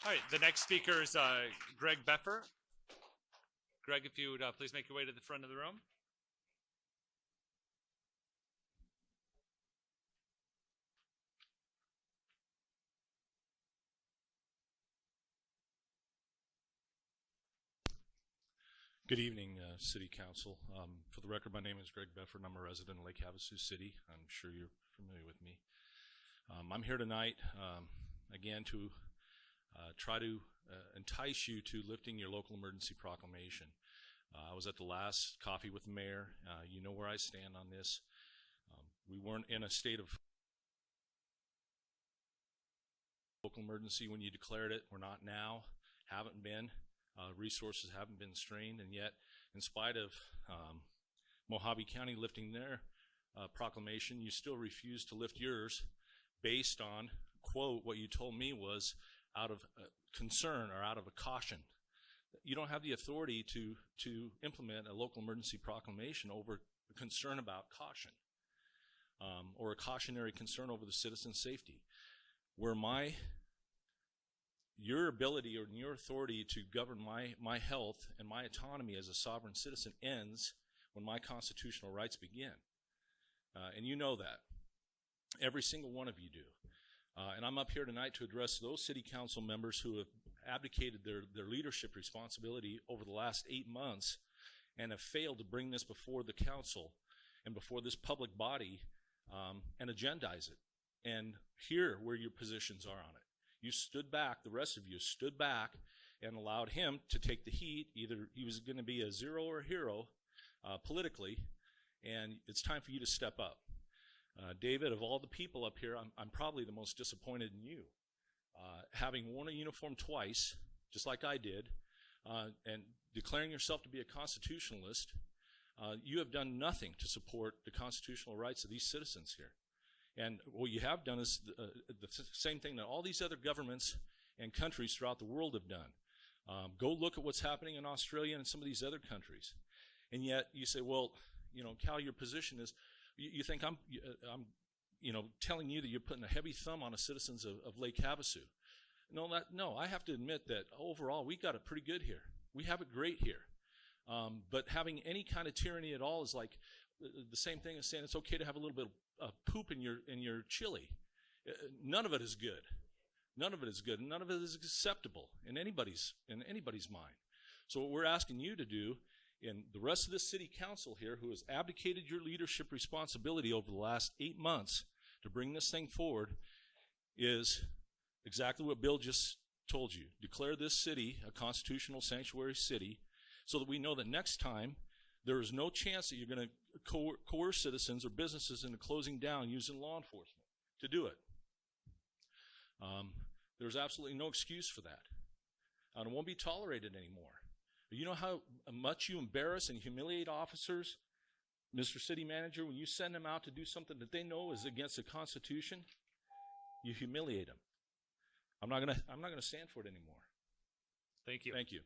All right, the next speaker is Greg Beffer. Greg, if you would please make your way to the front of the room. Good evening, City Council. For the record, my name is Greg Beffer, and I'm a resident of Lake Havasu City. I'm sure you're familiar with me. I'm here tonight, again, to try to entice you to lifting your local emergency proclamation. I was at the last coffee with the mayor. You know where I stand on this. We weren't in a state of local emergency when you declared it. We're not now, haven't been. Resources haven't been strained, and yet, in spite of Mojave County lifting their proclamation, you still refuse to lift yours based on, quote, what you told me was out of concern or out of a caution. You don't have the authority to implement a local emergency proclamation over a concern about caution or a cautionary concern over the citizen's safety. Where your ability or your authority to govern my health and my autonomy as a sovereign citizen ends when my constitutional rights begin. And you know that. Every single one of you do. And I'm up here tonight to address those city council members who have abdicated their leadership responsibility over the last 8 months and have failed to bring this before the council and before this public body and agendize it and hear where your positions are on it. You stood back, the rest of you stood back and allowed him to take the heat. Either he was going to be a zero or a hero politically, and it's time for you to step up. David, of all the people up here, I'm probably the most disappointed in you. Having worn a uniform twice, just like I did, and declaring yourself to be a constitutionalist, you have done nothing to support the constitutional rights of these citizens here. And what you have done is the same thing that all these other governments and countries throughout the world have done. Go look at what's happening in Australia and some of these other countries. And yet you say, well, you know, Cal, your position is, you think I'm telling you that you're putting a heavy thumb on the citizens of Lake Havasu. No, I have to admit that overall we got it pretty good here. We have it great here. But having any kind of tyranny at all is like the same thing as saying it's okay to have a little bit of poop in your chili. None of it is good. None of it is good, and none of it is acceptable in anybody's mind. So what we're asking you to do, and the rest of the city council here, who has abdicated your leadership responsibility over the last 8 months to bring this thing forward, is exactly what Bill just told you. Declare this city a constitutional sanctuary city, so that we know that next time there is no chance that you're going to coerce citizens or businesses into closing down using law enforcement to do it. There's absolutely no excuse for that. And it won't be tolerated anymore. You know how much you embarrass and humiliate officers, Mr. City Manager, when you send them out to do something that they know is against the Constitution? You humiliate them. I'm not gonna stand for it anymore. Thank you. Thank you.